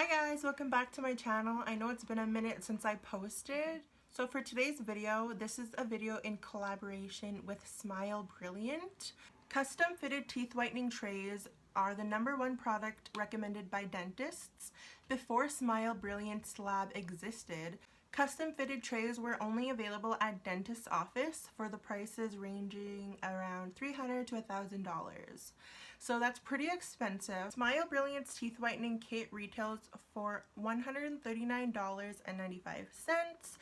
Hi guys, welcome back to my channel. I know it's been a minute since I posted. So for today's video, this is a video in collaboration with Smile Brilliant. Custom fitted teeth whitening trays are the #1 product recommended by dentists. Before Smile Brilliant's lab existed, custom fitted trays were only available at dentist's office for the prices ranging around $300 to $1,000. So that's pretty expensive. Smile Brilliant's teeth whitening kit retails for $139.95,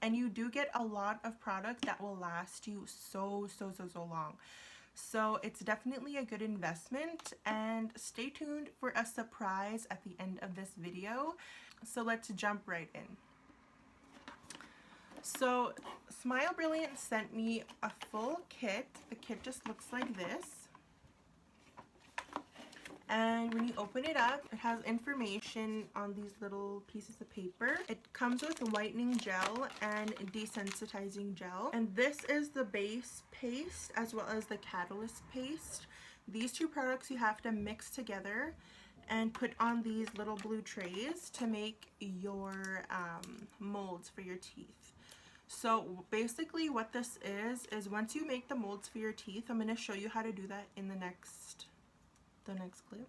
and you do get a lot of product that will last you so long. So it's definitely a good investment, and stay tuned for a surprise at the end of this video. So let's jump right in. So Smile Brilliant sent me a full kit. The kit just looks like this. And when you open it up, it has information on these little pieces of paper. It comes with whitening gel and desensitizing gel. And this is the base paste as well as the catalyst paste. These two products you have to mix together and put on these little blue trays to make your molds for your teeth. So basically what this is once you make the molds for your teeth, I'm going to show you how to do that in the next clip.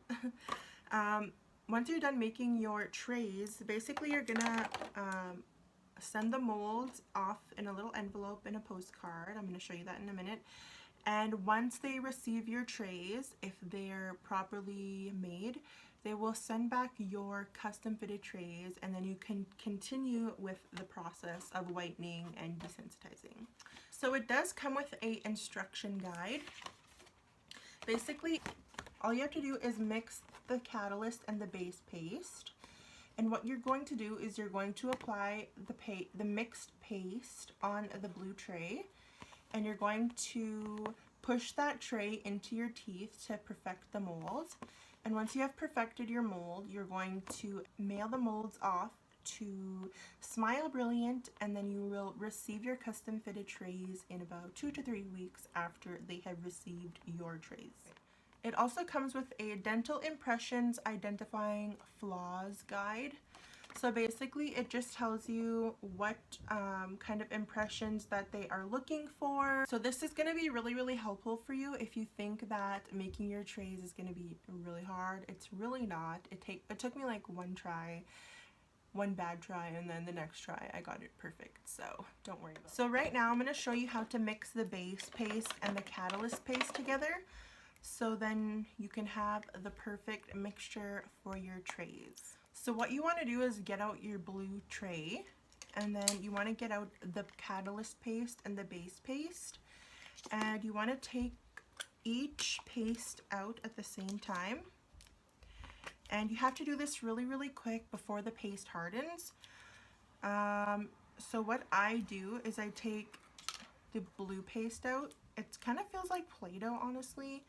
Once you're done making your trays, basically you're gonna send the molds off in a little envelope in a postcard. I'm going to show you that in a minute. And once they receive your trays, if they're properly made, they will send back your custom fitted trays, and then you can continue with the process of whitening and desensitizing. So it does come with a instruction guide. Basically, all you have to do is mix the catalyst and the base paste. And what you're going to do is you're going to apply the mixed paste on the blue tray, and you're going to push that tray into your teeth to perfect the mold. And once you have perfected your mold, you're going to mail the molds off to Smile Brilliant, and then you will receive your custom fitted trays in about 2 to 3 weeks after they have received your trays. It also comes with a dental impressions identifying flaws guide. So basically it just tells you what kind of impressions that they are looking for. So this is going to be really helpful for you if you think that making your trays is going to be really hard. It's really not. It took me like one bad try, and then the next try I got it perfect, so don't worry about it. So right now I'm going to show you how to mix the base paste and the catalyst paste together, so then you can have the perfect mixture for your trays. So what you want to do is get out your blue tray, and then you want to get out the catalyst paste and the base paste, and you want to take each paste out at the same time. And you have to do this really quick before the paste hardens. So what I do is I take the blue paste out. It kind of feels like Play-Doh, honestly,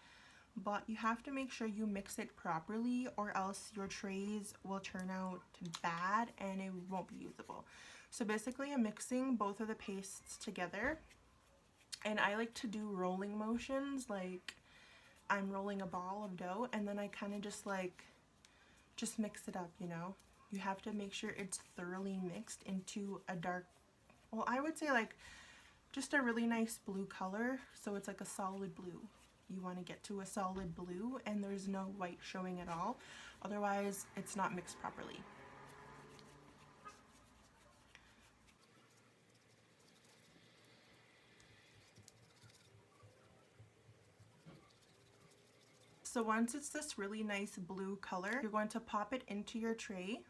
but you have to make sure you mix it properly, or else your trays will turn out bad and it won't be usable. So basically I'm mixing both of the pastes together, and I like to do rolling motions, like I'm rolling a ball of dough, and then I kind of just mix it up, you know. You have to make sure it's thoroughly mixed into a dark, well, I would say like just a really nice blue color, so it's like a solid blue. You want to get to a solid blue and there's no white showing at all, otherwise it's not mixed properly. So once it's this really nice blue color, you're going to pop it into your tray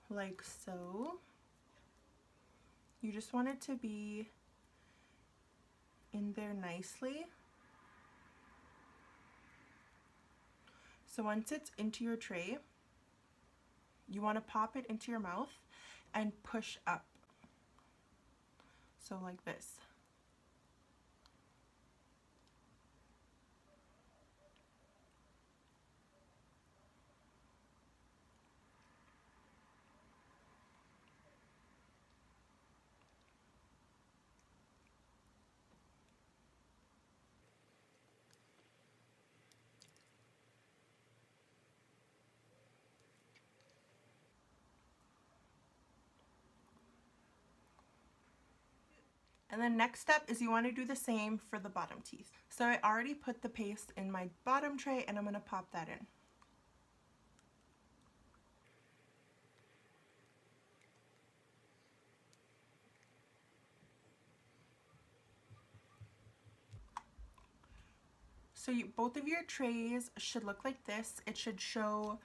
like so. You just want it to be in there nicely. So once it's into your tray, you want to pop it into your mouth and push up. So like this. And then next step is you want to do the same for the bottom teeth. So I already put the paste in my bottom tray and I'm going to pop that in. So both of your trays should look like this. It should show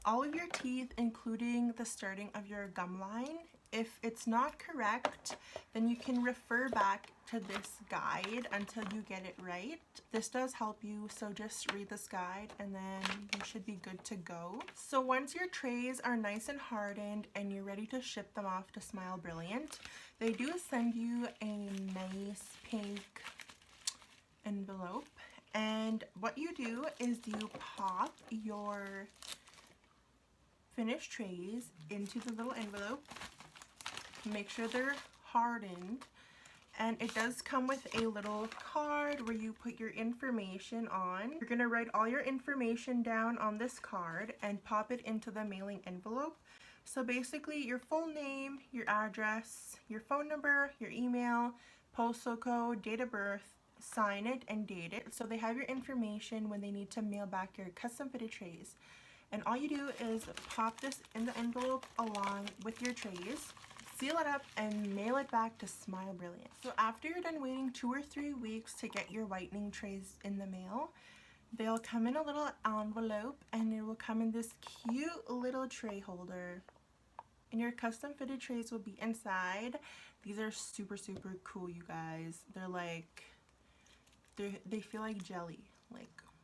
all of your teeth, including the starting of your gum line. If it's not correct, then you can refer back to this guide until you get it right. This does help you, so just read this guide and then you should be good to go. So once your trays are nice and hardened and you're ready to ship them off to Smile Brilliant, they do send you a nice pink envelope. And what you do is you pop your finished trays into the little envelope. Make sure they're hardened, and it does come with a little card where you put your information on. You're gonna write all your information down on this card and pop it into the mailing envelope. So basically your full name, your address, your phone number, your email, postal code, date of birth, sign it and date it so they have your information when they need to mail back your custom fitted trays. And all you do is pop this in the envelope along with your trays, seal it up, and mail it back to Smile Brilliant. So after you're done waiting 2 or 3 weeks to get your whitening trays in the mail, they'll come in a little envelope and it will come in this cute little tray holder. And your custom fitted trays will be inside. These are super cool, you guys. They're like, they feel like jelly.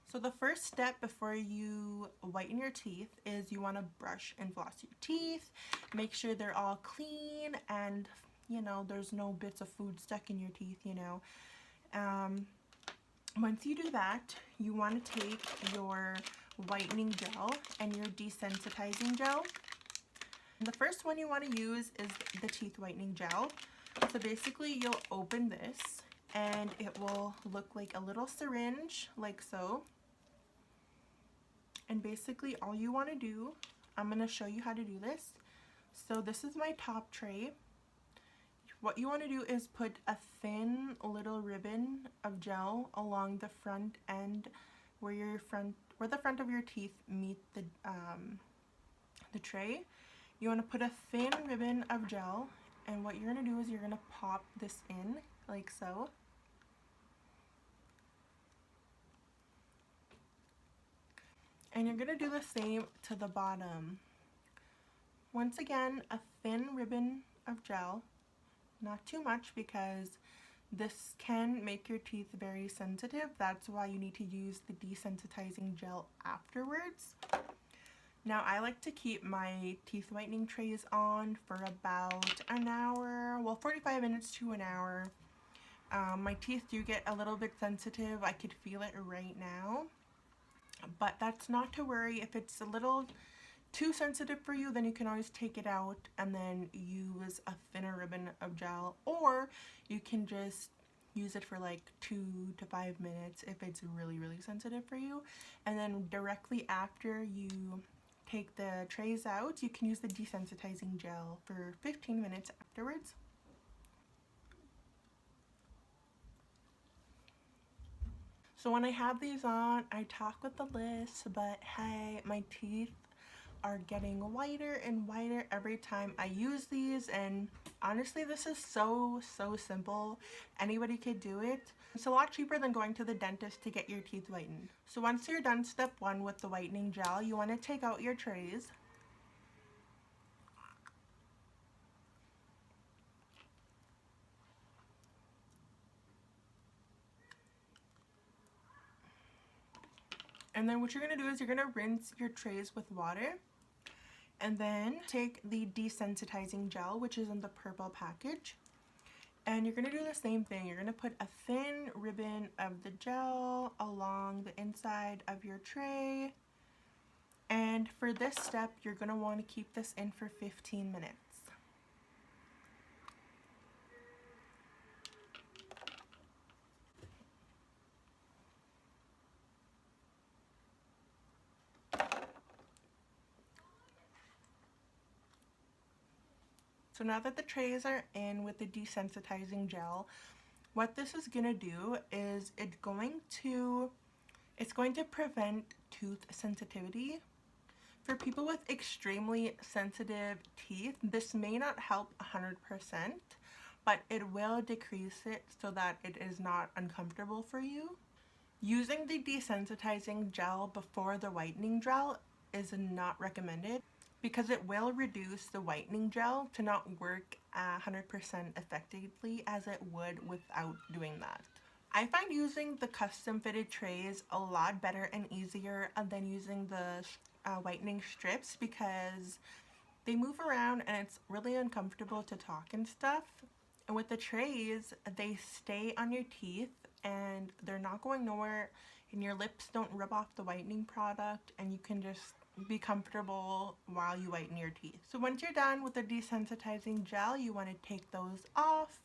So the first step before you whiten your teeth is you want to brush and floss your teeth. Make sure they're all clean and, you know, there's no bits of food stuck in your teeth, you know. Once you do that, you want to take your whitening gel and your desensitizing gel. And the first one you want to use is the teeth whitening gel. So basically you'll open this and it will look like a little syringe, like so. And basically all you want to do, I'm going to show you how to do this. So this is my top tray. What you want to do is put a thin little ribbon of gel along the front end where the front of your teeth meet the tray. You want to put a thin ribbon of gel, and what you're going to do is you're going to pop this in like so. And you're going to do the same to the bottom. Once again, a thin ribbon of gel, not too much because this can make your teeth very sensitive. That's why you need to use the desensitizing gel afterwards. Now I like to keep my teeth whitening trays on for about an hour, well 45 minutes to an hour. My teeth do get a little bit sensitive. I could feel it right now. But that's not to worry. If it's a little too sensitive for you, then you can always take it out and then use a thinner ribbon of gel, or you can just use it for like 2 to 5 minutes if it's really sensitive for you. And then directly after you take the trays out, you can use the desensitizing gel for 15 minutes afterwards. So when I have these on, I talk with the list, but hey, my teeth are getting whiter and whiter every time I use these, and honestly this is so simple. Anybody could do it. It's a lot cheaper than going to the dentist to get your teeth whitened. So once you're done step 1 with the whitening gel, you want to take out your trays. And then what you're going to do is you're going to rinse your trays with water. And then take the desensitizing gel, which is in the purple package. And you're going to do the same thing. You're going to put a thin ribbon of the gel along the inside of your tray. And for this step, you're going to want to keep this in for 15 minutes. So now that the trays are in with the desensitizing gel, what this is going to do is it's going to prevent tooth sensitivity. For people with extremely sensitive teeth, this may not help 100%, but it will decrease it so that it is not uncomfortable for you. Using the desensitizing gel before the whitening gel is not recommended because it will reduce the whitening gel to not work 100% effectively as it would without doing that. I find using the custom fitted trays a lot better and easier than using the whitening strips because they move around and it's really uncomfortable to talk and stuff. And with the trays, they stay on your teeth and they're not going nowhere, and your lips don't rub off the whitening product, and you can just be comfortable while you whiten your teeth. So once you're done with the desensitizing gel, you want to take those off.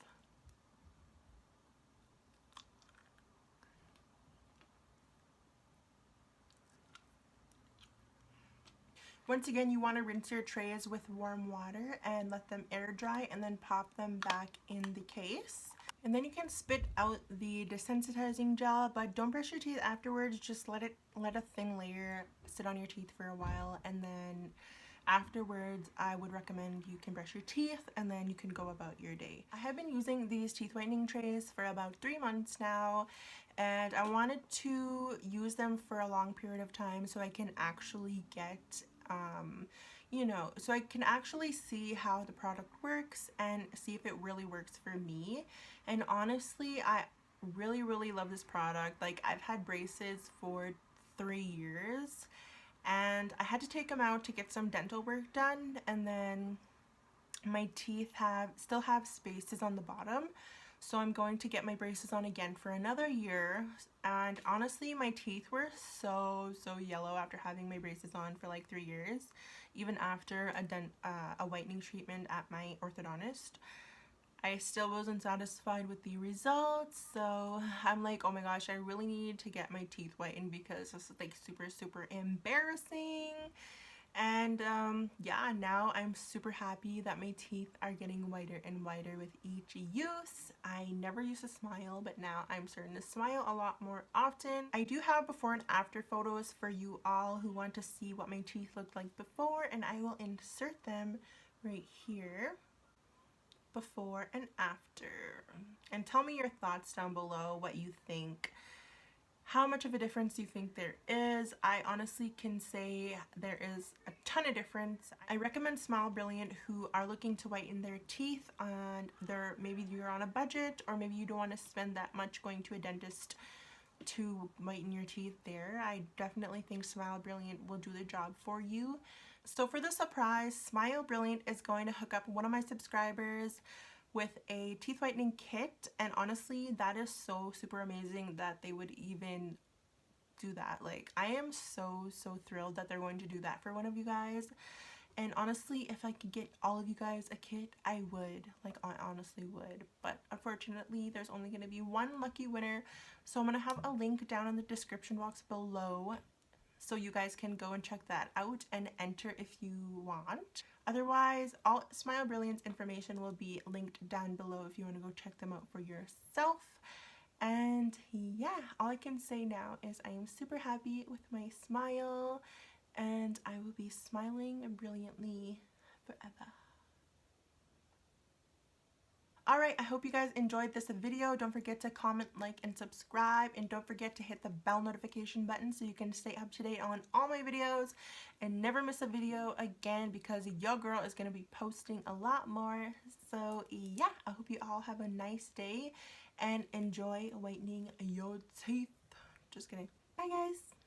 Once again, you want to rinse your trays with warm water and let them air dry, and then pop them back in the case. And then you can spit out the desensitizing gel, but don't brush your teeth afterwards. Just let a thin layer sit on your teeth for a while, and then afterwards I would recommend you can brush your teeth and then you can go about your day. I have been using these teeth whitening trays for about 3 months now, and I wanted to use them for a long period of time so I can actually get so I can actually see how the product works and see if it really works for me. And honestly, I really love this product. Like, I've had braces for 3 years and I had to take them out to get some dental work done, and then my teeth still have spaces on the bottom, so I'm going to get my braces on again for another year. And honestly, my teeth were so yellow after having my braces on for like 3 years, even after a whitening treatment at my orthodontist. I still wasn't satisfied with the results, so I'm like, oh my gosh, I really need to get my teeth whitened because this is like super embarrassing. And yeah, now I'm super happy that my teeth are getting whiter and whiter with each use. I never used to smile, but now I'm starting to smile a lot more often. I do have before and after photos for you all who want to see what my teeth looked like before, and I will insert them right here. Before and after. And tell me your thoughts down below, what you think. How much of a difference do you think there is? I honestly can say there is a ton of difference. I recommend Smile Brilliant who are looking to whiten their teeth, and maybe you're on a budget, or maybe you don't want to spend that much going to a dentist to whiten your teeth there. I definitely think Smile Brilliant will do the job for you. So for the surprise, Smile Brilliant is going to hook up one of my subscribers with a teeth whitening kit, and honestly, that is so super amazing that they would even do that. Like, I am so thrilled that they're going to do that for one of you guys. And honestly, if I could get all of you guys a kit, I would. Like, I honestly would. But unfortunately, there's only going to be one lucky winner. So I'm going to have a link down in the description box below, so you guys can go and check that out and enter if you want. Otherwise, all Smile Brilliant's information will be linked down below if you want to go check them out for yourself. And yeah, all I can say now is I am super happy with my smile, and I will be smiling brilliantly forever. Alright, I hope you guys enjoyed this video. Don't forget to comment, like, and subscribe. And don't forget to hit the bell notification button so you can stay up to date on all my videos and never miss a video again, because your girl is going to be posting a lot more. So yeah, I hope you all have a nice day and enjoy whitening your teeth. Just kidding. Bye guys.